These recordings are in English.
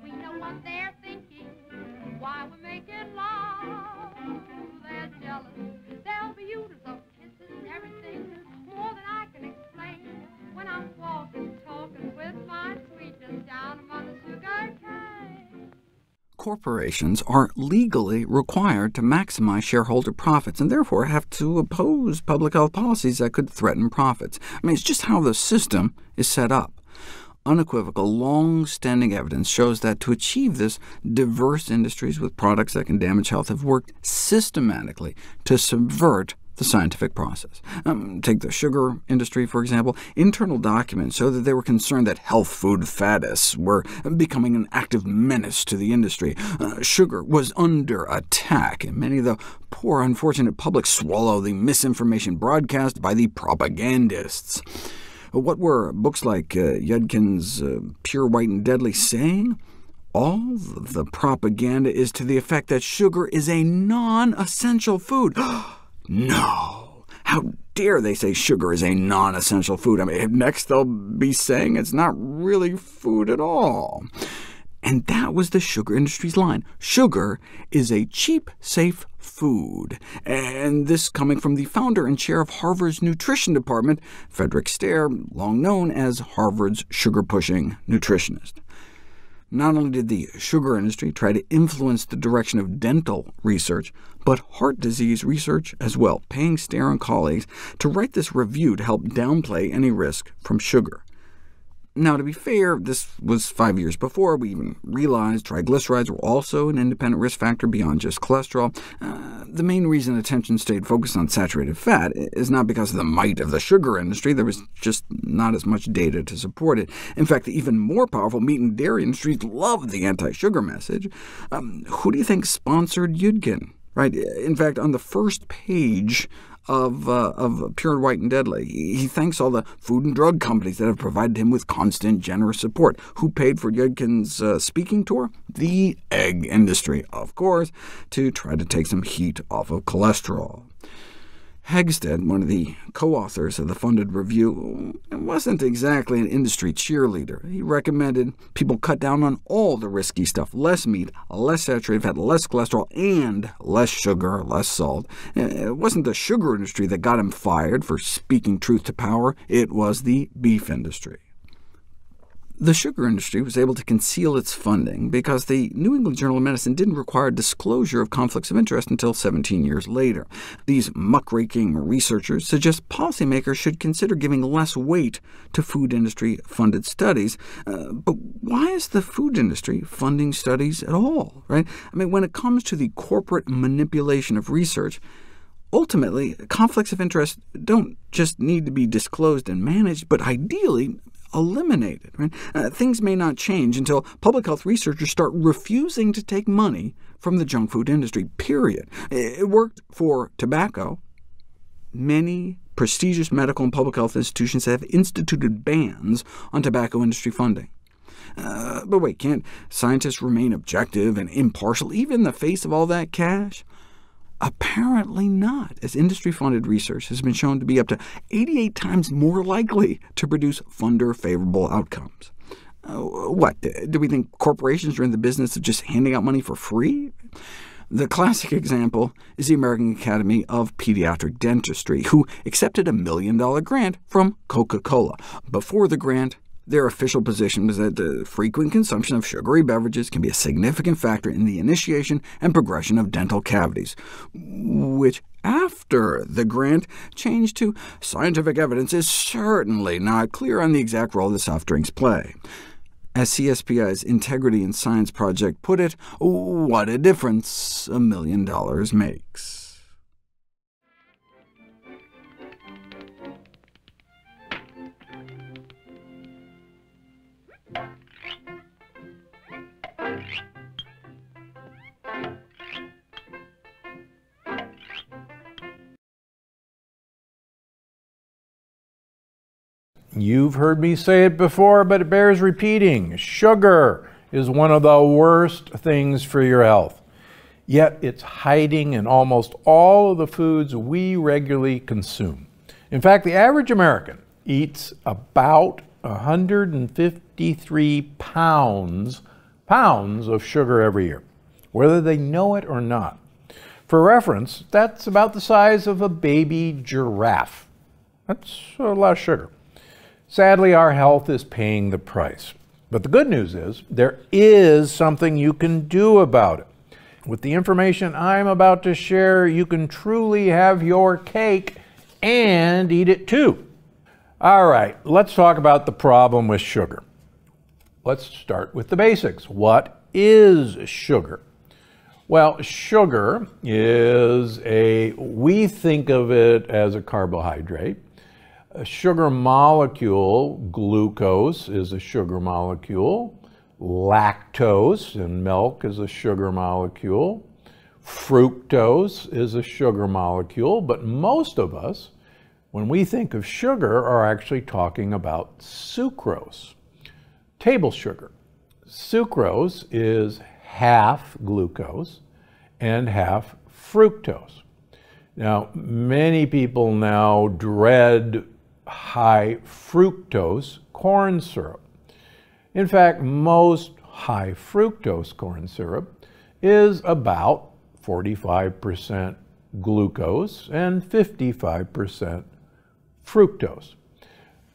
We know what they're thinking, why we're making love. They're jealous, they'll be users of kisses and everything, more than I can explain. When I'm walking, talking with my sweetness down among the sugar cane. Corporations are legally required to maximize shareholder profits, and therefore have to oppose public health policies that could threaten profits. It's just how the system is set up. Unequivocal, long-standing evidence shows that to achieve this, diverse industries with products that can damage health have worked systematically to subvert the scientific process. Take the sugar industry, for example. Internal documents show that they were concerned that health food faddists were becoming an active menace to the industry. Sugar was under attack, and many of the poor, unfortunate public swallow the misinformation broadcast by the propagandists. What were books like Yudkin's Pure, White, and Deadly saying? All of the propaganda is to the effect that sugar is a non-essential food. No! How dare they say sugar is a non-essential food? Next they'll be saying it's not really food at all. And that was the sugar industry's line. Sugar is a cheap, safe food. And this coming from the founder and chair of Harvard's nutrition department, Frederick Stare, long known as Harvard's sugar-pushing nutritionist. Not only did the sugar industry try to influence the direction of dental research, but heart disease research as well, paying Stare and colleagues to write this review to help downplay any risk from sugar. Now, to be fair, this was 5 years before we even realized triglycerides were also an independent risk factor beyond just cholesterol. The main reason attention stayed focused on saturated fat is not because of the might of the sugar industry. There was just not as much data to support it. In fact, the even more powerful meat and dairy industries loved the anti-sugar message. Who do you think sponsored Yudkin? Right? In fact, on the first page of Pure, White, and Deadly, he thanks all the food and drug companies that have provided him with constant, generous support. Who paid for Yudkin's speaking tour? The egg industry, of course, to try to take some heat off of cholesterol. Hegstead, one of the co-authors of the funded review, wasn't exactly an industry cheerleader. He recommended people cut down on all the risky stuff: less meat, less saturated fat, less cholesterol, and less sugar, less salt. It wasn't the sugar industry that got him fired for speaking truth to power. It was the beef industry. The sugar industry was able to conceal its funding because the New England Journal of Medicine didn't require disclosure of conflicts of interest until 17 years later. These muckraking researchers suggest policymakers should consider giving less weight to food industry-funded studies. But why is the food industry funding studies at all? Right? When it comes to the corporate manipulation of research, ultimately, conflicts of interest don't just need to be disclosed and managed, but ideally eliminated. Right? Things may not change until public health researchers start refusing to take money from the junk food industry, period. It worked for tobacco. Many prestigious medical and public health institutions have instituted bans on tobacco industry funding. But wait, can't scientists remain objective and impartial even in the face of all that cash? Apparently not, as industry-funded research has been shown to be up to 88 times more likely to produce funder-favorable outcomes. What, do we think corporations are in the business of just handing out money for free? The classic example is the American Academy of Pediatric Dentistry, who accepted a $1 million grant from Coca-Cola. Before the grant, their official position was that the frequent consumption of sugary beverages can be a significant factor in the initiation and progression of dental cavities, which after the grant changed to scientific evidence is certainly not clear on the exact role the soft drinks play. As CSPI's Integrity in Science project put it, what a difference $1 million makes. You've heard me say it before, but it bears repeating. Sugar is one of the worst things for your health. Yet it's hiding in almost all of the foods we regularly consume. In fact, the average American eats about 153 pounds pounds of sugar every year, whether they know it or not. For reference, that's about the size of a baby giraffe. That's a lot of sugar. Sadly, our health is paying the price. But the good news is there is something you can do about it. With the information I'm about to share, you can truly have your cake and eat it too. All right, let's talk about the problem with sugar. Let's start with the basics. What is sugar? Well, sugar is we think of it as a carbohydrate. A sugar molecule, glucose, is a sugar molecule. Lactose in milk is a sugar molecule. Fructose is a sugar molecule. But most of us, when we think of sugar, are actually talking about sucrose, table sugar. Sucrose is half glucose and half fructose. Now, many people now dread high fructose corn syrup. In fact, most high fructose corn syrup is about 45% glucose and 55% fructose.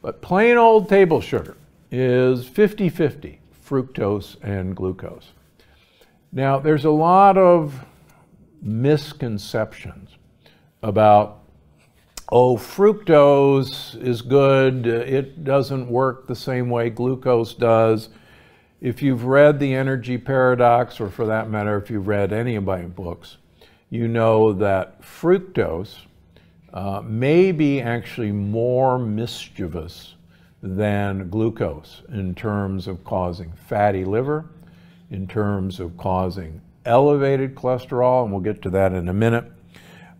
But plain old table sugar is 50-50 fructose and glucose. Now, there's a lot of misconceptions about, oh, fructose is good, it doesn't work the same way glucose does. If you've read The Energy Paradox, or for that matter, if you've read any of my books, you know that fructose may be actually more mischievous than glucose in terms of causing fatty liver, in terms of causing elevated cholesterol, and we'll get to that in a minute.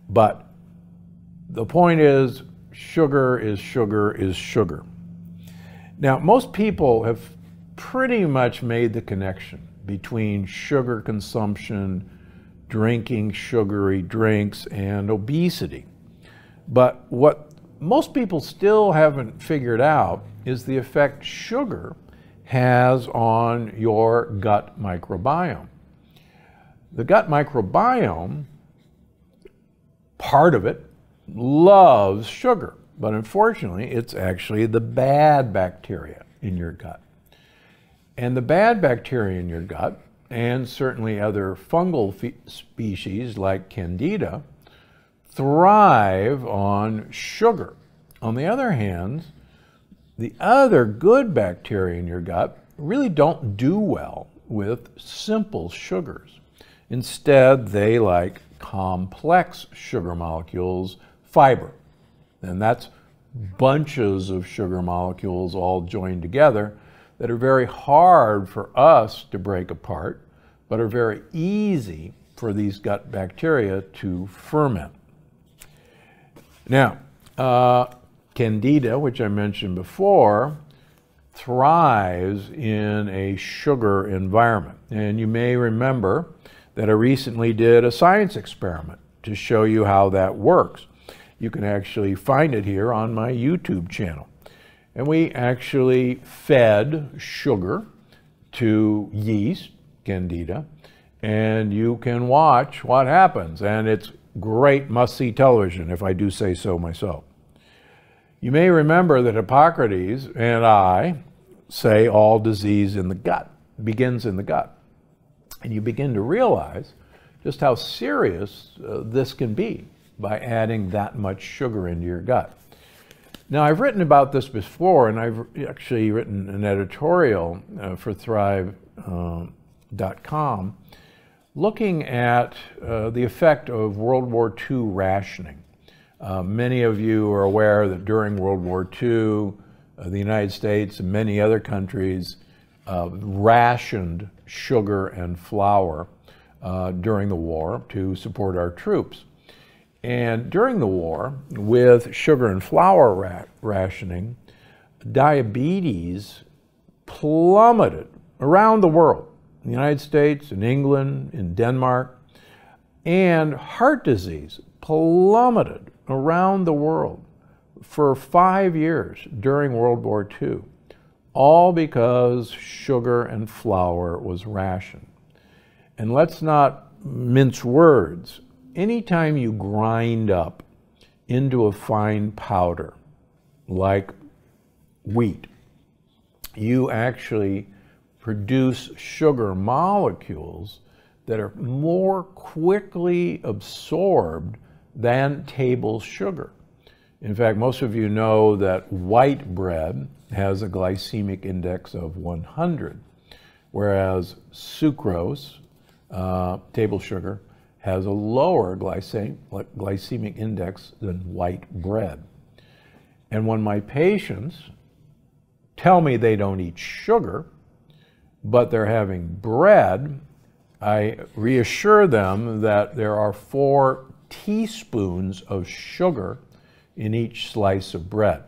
But the point is, sugar is sugar is sugar. Now, most people have pretty much made the connection between sugar consumption, drinking sugary drinks, and obesity. But what most people still haven't figured out is the effect sugar has on your gut microbiome. The gut microbiome, part of it, loves sugar, but unfortunately it's actually the bad bacteria in your gut. And the bad bacteria in your gut, and certainly other fungal species like Candida, thrive on sugar. On the other hand, the other good bacteria in your gut really don't do well with simple sugars. Instead, they like complex sugar molecules, fiber. And that's bunches of sugar molecules all joined together that are very hard for us to break apart, but are very easy for these gut bacteria to ferment. Now, Candida, which I mentioned before, thrives in a sugar environment. And you may remember that I recently did a science experiment to show you how that works. You can actually find it here on my YouTube channel. And we actually fed sugar to yeast, Candida, and you can watch what happens. And it's great must-see television, if I do say so myself. You may remember that Hippocrates and I say all disease in the gut begins in the gut. And you begin to realize just how serious this can be by adding that much sugar into your gut. Now, I've written about this before, and I've actually written an editorial for Thrive.com looking at the effect of World War II rationing. Many of you are aware that during World War II, the United States and many other countries rationed sugar and flour during the war to support our troops. And during the war, with sugar and flour rationing, diabetes plummeted around the world, in the United States, in England, in Denmark, and heart disease plummeted around the world for 5 years during World War II, all because sugar and flour was rationed. And let's not mince words. Anytime you grind up into a fine powder, like wheat, you actually produce sugar molecules that are more quickly absorbed than table sugar. In fact, most of you know that white bread has a glycemic index of 100, whereas sucrose, table sugar, has a lower glycemic index than white bread. And when my patients tell me they don't eat sugar, but they're having bread, I reassure them that there are 4 teaspoons of sugar in each slice of bread.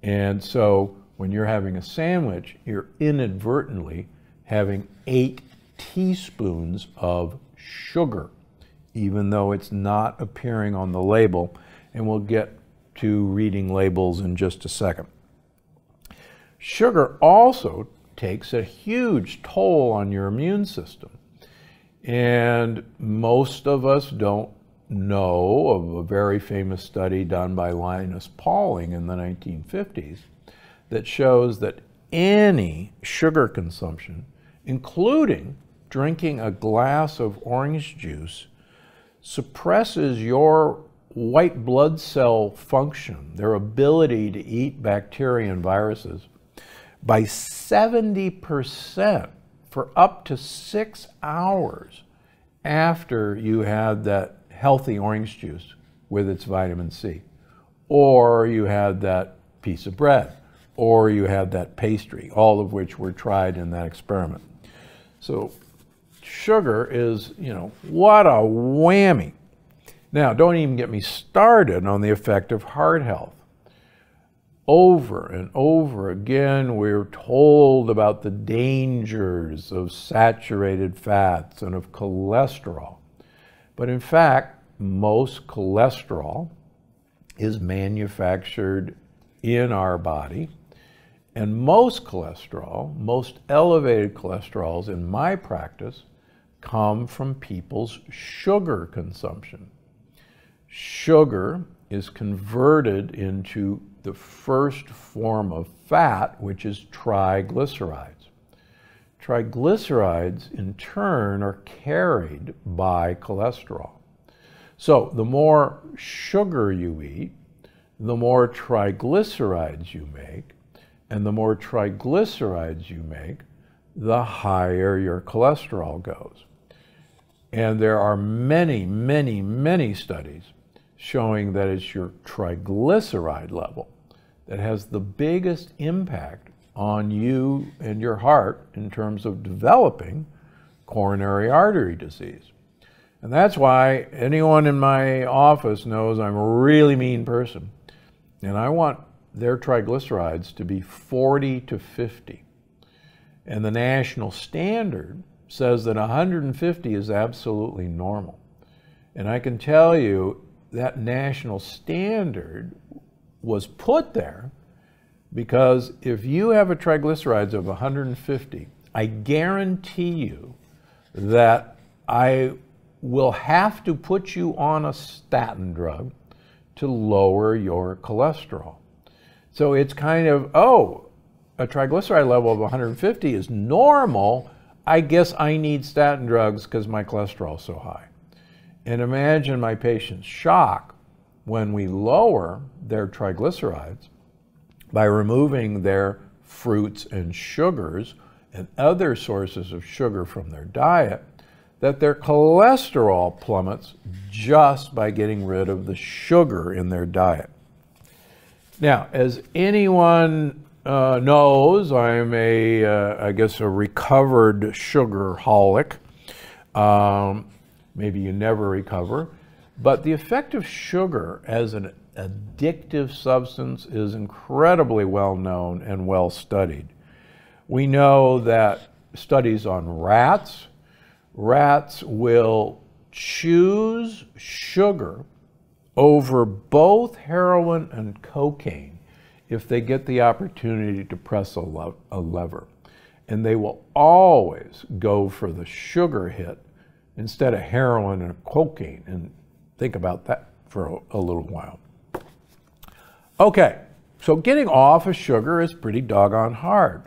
And so when you're having a sandwich, you're inadvertently having 8 teaspoons of sugar, even though it's not appearing on the label. And we'll get to reading labels in just a second. Sugar also takes a huge toll on your immune system. And most of us don't know of a very famous study done by Linus Pauling in the 1950s that shows that any sugar consumption, including drinking a glass of orange juice, suppresses your white blood cell function, their ability to eat bacteria and viruses, by 70% for up to 6 hours after you had that healthy orange juice with its vitamin C, or you had that piece of bread, or you had that pastry, all of which were tried in that experiment. So sugar is, what a whammy. Now, don't even get me started on the effect of heart health. Over and over again, we're told about the dangers of saturated fats and of cholesterol. But in fact, most cholesterol is manufactured in our body. And most cholesterol, most elevated cholesterols in my practice, come from people's sugar consumption. Sugar is converted into the first form of fat, which is triglycerides. Triglycerides, in turn, are carried by cholesterol. So the more sugar you eat, the more triglycerides you make, and the more triglycerides you make, the higher your cholesterol goes. And there are many, many, many studies showing that it's your triglyceride level that has the biggest impact on you and your heart in terms of developing coronary artery disease. And that's why anyone in my office knows I'm a really mean person, and I want their triglycerides to be 40 to 50. And the national standard says that 150 is absolutely normal. And I can tell you that national standard was put there because if you have a triglycerides of 150, I guarantee you that I will have to put you on a statin drug to lower your cholesterol. So it's kind of, oh, a triglyceride level of 150 is normal. I guess I need statin drugs because my cholesterol is so high. And imagine my patient's shock when we lower their triglycerides by removing their fruits and sugars and other sources of sugar from their diet, that their cholesterol plummets just by getting rid of the sugar in their diet. Now, as anyone knows, I'm I guess a recovered sugarholic. Maybe you never recover. But the effect of sugar as an addictive substance is incredibly well known and well studied. We know that studies on rats will choose sugar over both heroin and cocaine if they get the opportunity to press a lever. And they will always go for the sugar hit instead of heroin and cocaine. And think about that for a little while. Okay, so getting off of sugar is pretty doggone hard.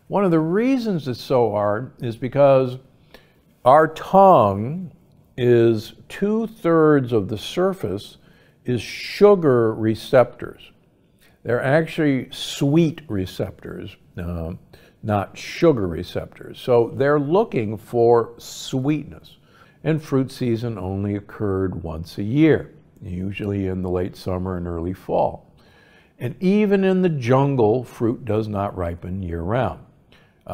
One of the reasons it's so hard is because our tongue is 2/3 of the surface is sugar receptors. They're actually sweet receptors, not sugar receptors. So they're looking for sweetness. And fruit season only occurred once a year, usually in the late summer and early fall. And even in the jungle, fruit does not ripen year-round.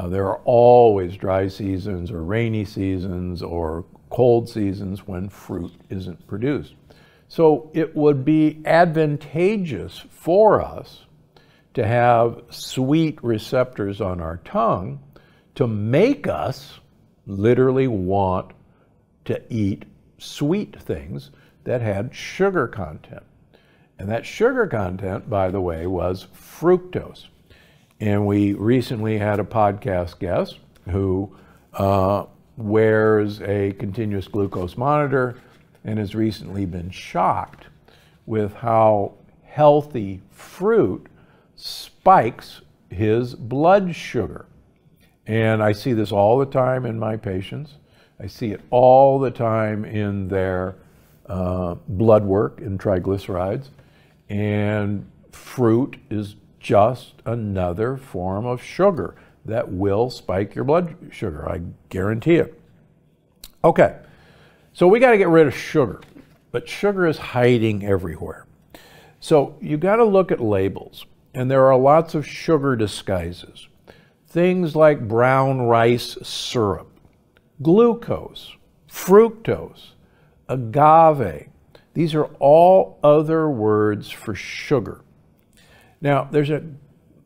There are always dry seasons or rainy seasons or cold seasons when fruit isn't produced. So it would be advantageous for us to have sweet receptors on our tongue to make us literally want to eat sweet things that had sugar content. And that sugar content, by the way, was fructose. And we recently had a podcast guest who wears a continuous glucose monitor and has recently been shocked with how healthy fruit spikes his blood sugar. And I see this all the time in my patients. I see it all the time in their blood work and triglycerides. And fruit is just another form of sugar that will spike your blood sugar. I guarantee it. Okay, so we got to get rid of sugar, but sugar is hiding everywhere. So you got to look at labels, and there are lots of sugar disguises. Things like brown rice syrup, glucose, fructose, agave. These are all other words for sugar. Now, there's an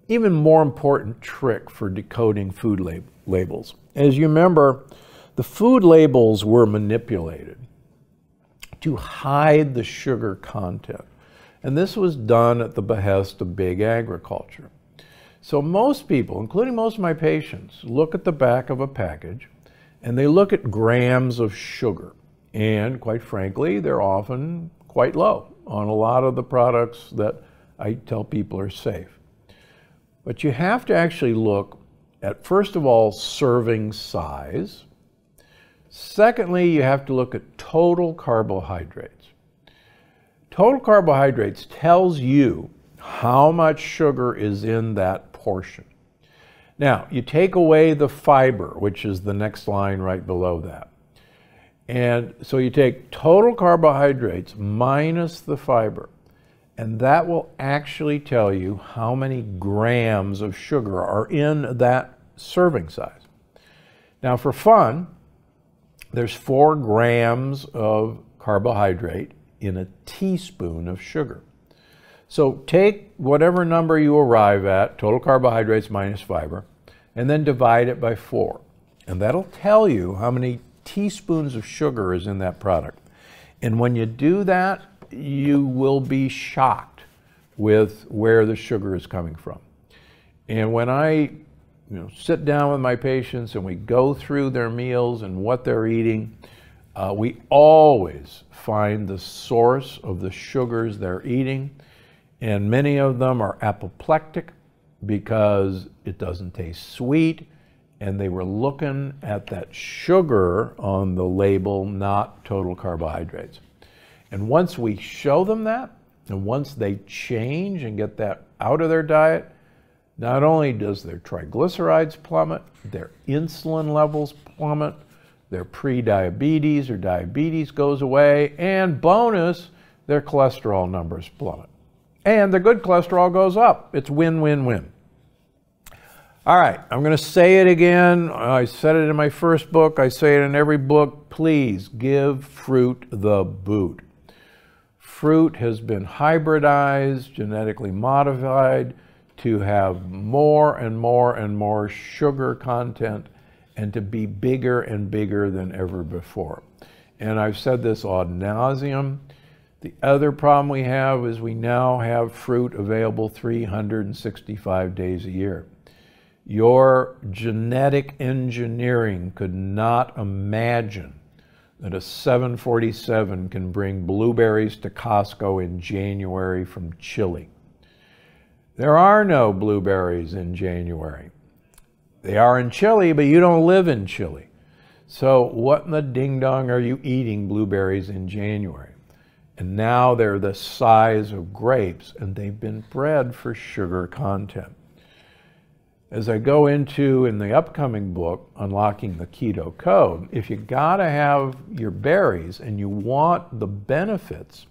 even more important trick for decoding food labels. As you remember, the food labels were manipulated to hide the sugar content. And this was done at the behest of big agriculture. So most people, including most of my patients, look at the back of a package and they look at grams of sugar. And quite frankly, they're often quite low on a lot of the products that I tell people are safe. But you have to actually look at, first of all, serving size. Secondly, you have to look at total carbohydrates. Total carbohydrates tells you how much sugar is in that portion. Now, you take away the fiber, which is the next line right below that. And so you take total carbohydrates minus the fiber, and that will actually tell you how many grams of sugar are in that serving size. Now, for fun, there's 4 grams of carbohydrate in a teaspoon of sugar. So take whatever number you arrive at, total carbohydrates minus fiber, and then divide it by 4. And that'll tell you how many teaspoons of sugar is in that product. And when you do that, you will be shocked with where the sugar is coming from. And when I sit down with my patients and we go through their meals and what they're eating, we always find the source of the sugars they're eating. And many of them are apoplectic because it doesn't taste sweet. And they were looking at that sugar on the label, not total carbohydrates. And once we show them that, and once they change and get that out of their diet, not only does their triglycerides plummet, their insulin levels plummet, their pre-diabetes or diabetes goes away, and bonus, their cholesterol numbers plummet. And their good cholesterol goes up. It's win-win-win. All right, I'm going to say it again. I said it in my first book. I say it in every book. Please give fruit the boot. Fruit has been hybridized, genetically modified to have more and more and more sugar content and to be bigger and bigger than ever before. And I've said this ad nauseum. The other problem we have is we now have fruit available 365 days a year. Your genetic engineering could not imagine that a 747 can bring blueberries to Costco in January from Chile. There are no blueberries in January. They are in Chile, but you don't live in Chile. So what in the ding-dong are you eating blueberries in January? And now they're the size of grapes, and they've been bred for sugar content. As I go into in the upcoming book, Unlocking the Keto Code, if you gotta have your berries and you want the benefits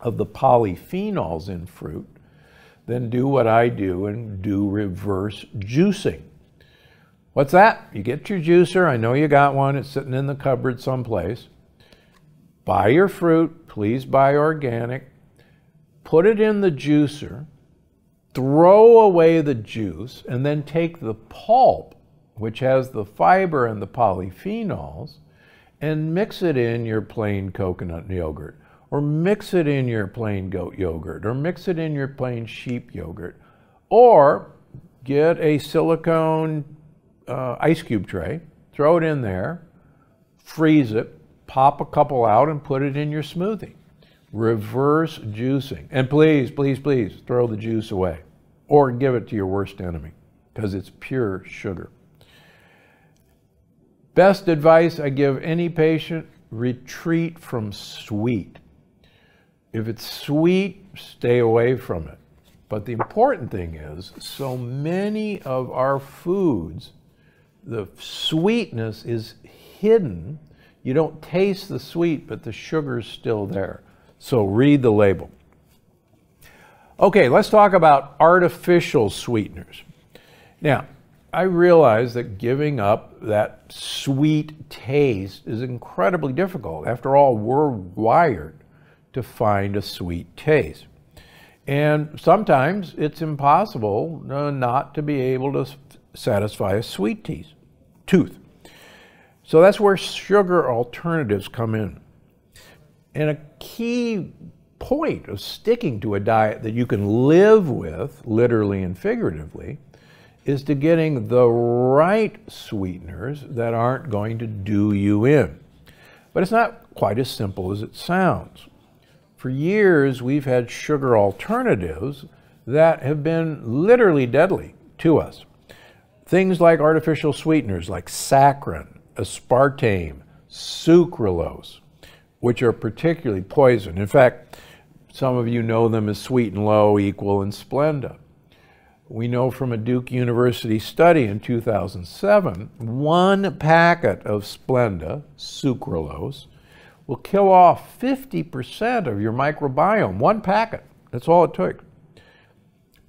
of the polyphenols in fruit, then do what I do and do reverse juicing. What's that? You get your juicer. I know you got one. It's sitting in the cupboard someplace. Buy your fruit. Please buy organic. Put it in the juicer. Throw away the juice, and then take the pulp, which has the fiber and the polyphenols, and mix it in your plain coconut yogurt, or mix it in your plain goat yogurt, or mix it in your plain sheep yogurt, or get a silicone ice cube tray, throw it in there, freeze it, pop a couple out, and put it in your smoothie. Reverse juicing. And please, please, please throw the juice away or give it to your worst enemy, because it's pure sugar. Best advice I give any patient: retreat from sweet. If it's sweet, stay away from it. But the important thing is, so many of our foods, the sweetness is hidden. You don't taste the sweet, but the sugar's still there. So read the label. Okay, let's talk about artificial sweeteners. Now, I realize that giving up that sweet taste is incredibly difficult. After all, we're wired to find a sweet taste. And sometimes it's impossible not to be able to satisfy a sweet tooth. So that's where sugar alternatives come in. And a key point of sticking to a diet that you can live with, literally and figuratively, is to getting the right sweeteners that aren't going to do you in. But it's not quite as simple as it sounds. For years, we've had sugar alternatives that have been literally deadly to us. Things like artificial sweeteners like saccharin, aspartame, sucralose, which are particularly poison. In fact, some of you know them as Sweet and Low, Equal, and Splenda. We know from a Duke University study in 2007, 1 packet of Splenda, sucralose, will kill off 50% of your microbiome. 1 packet, that's all it took.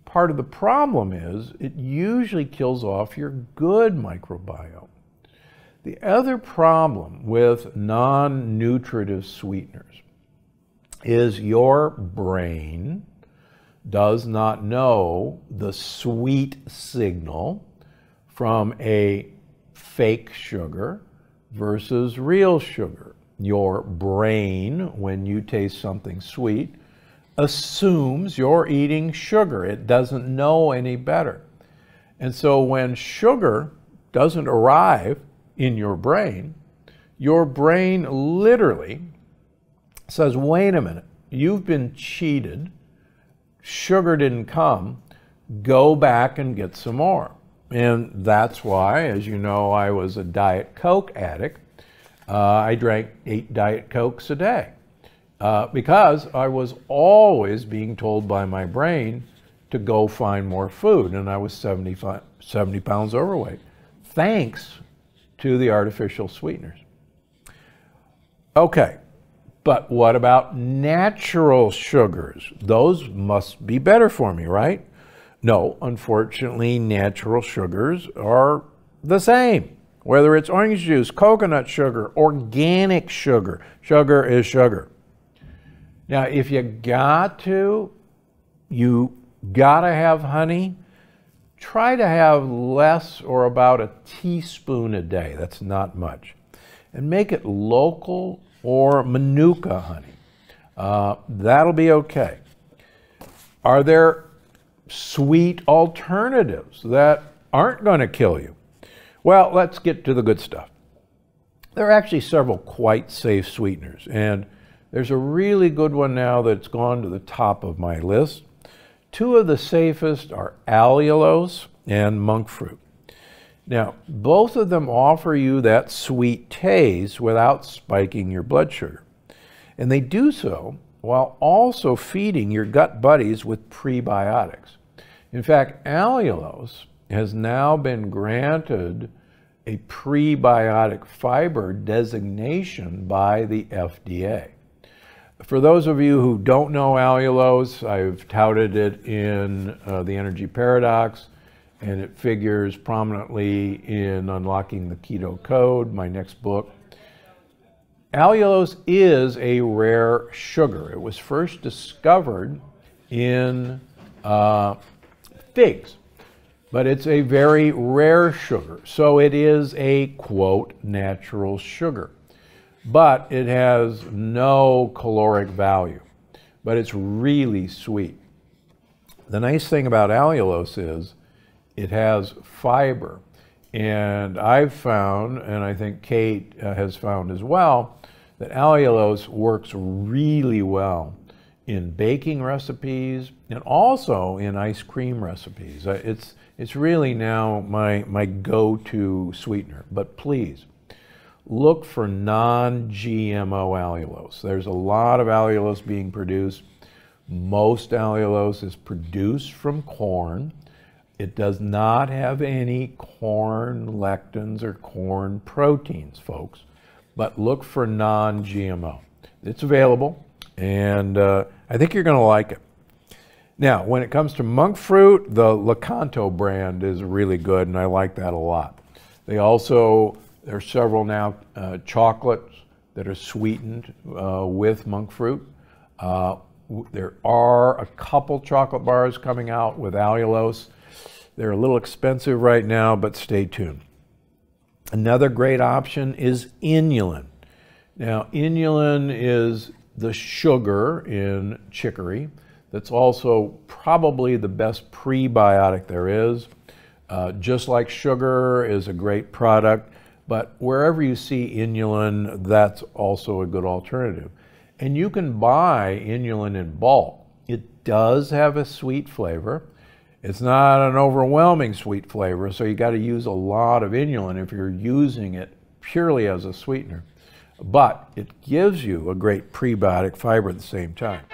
Part of the problem is it usually kills off your good microbiome. The other problem with non-nutritive sweeteners is your brain does not know the sweet signal from a fake sugar versus real sugar. Your brain, when you taste something sweet, assumes you're eating sugar. It doesn't know any better. And so when sugar doesn't arrive in your brain literally says, wait a minute, you've been cheated, sugar didn't come, go back and get some more. And that's why, as you know, I was a Diet Coke addict. I drank 8 Diet Cokes a day because I was always being told by my brain to go find more food, and I was 70 pounds overweight, thanks to the artificial sweeteners. Okay, but what about natural sugars? Those must be better for me, right? No, unfortunately, natural sugars are the same. Whether it's orange juice, coconut sugar, organic sugar, sugar is sugar. Now, if you gotta have honey, try to have less, or about a teaspoon a day. That's not much. And make it local or Manuka honey. That'll be okay. Are there sweet alternatives that aren't going to kill you? Well, let's get to the good stuff. There are actually several quite safe sweeteners, and there's a really good one now that's gone to the top of my list. Two of the safest are allulose and monk fruit. Now, both of them offer you that sweet taste without spiking your blood sugar. And they do so while also feeding your gut buddies with prebiotics. In fact, allulose has now been granted a prebiotic fiber designation by the FDA. For those of you who don't know allulose, I've touted it in The Energy Paradox, and it figures prominently in Unlocking the Keto Code, my next book. Allulose is a rare sugar. It was first discovered in figs, but it's a very rare sugar. So it is a, quote, natural sugar. But it has no caloric value, but it's really sweet. The nice thing about allulose is it has fiber. And I've found, and I think Kate has found as well, that allulose works really well in baking recipes and also in ice cream recipes. It's really now my go-to sweetener. But please, look for non-GMO allulose. There's a lot of allulose being produced. Most allulose is produced from corn. It does not have any corn lectins or corn proteins, folks. But look for non-GMO. It's available, and I think you're going to like it. Now, when it comes to monk fruit, the Lakanto brand is really good, and I like that a lot. There are several now chocolates that are sweetened with monk fruit. There are a couple chocolate bars coming out with allulose. They're a little expensive right now, but stay tuned. Another great option is inulin. Now, inulin is the sugar in chicory that's also probably the best prebiotic there is. Just like sugar is a great product, but wherever you see inulin, that's also a good alternative. And you can buy inulin in bulk. It does have a sweet flavor. It's not an overwhelming sweet flavor, so you got to use a lot of inulin if you're using it purely as a sweetener. But it gives you a great prebiotic fiber at the same time.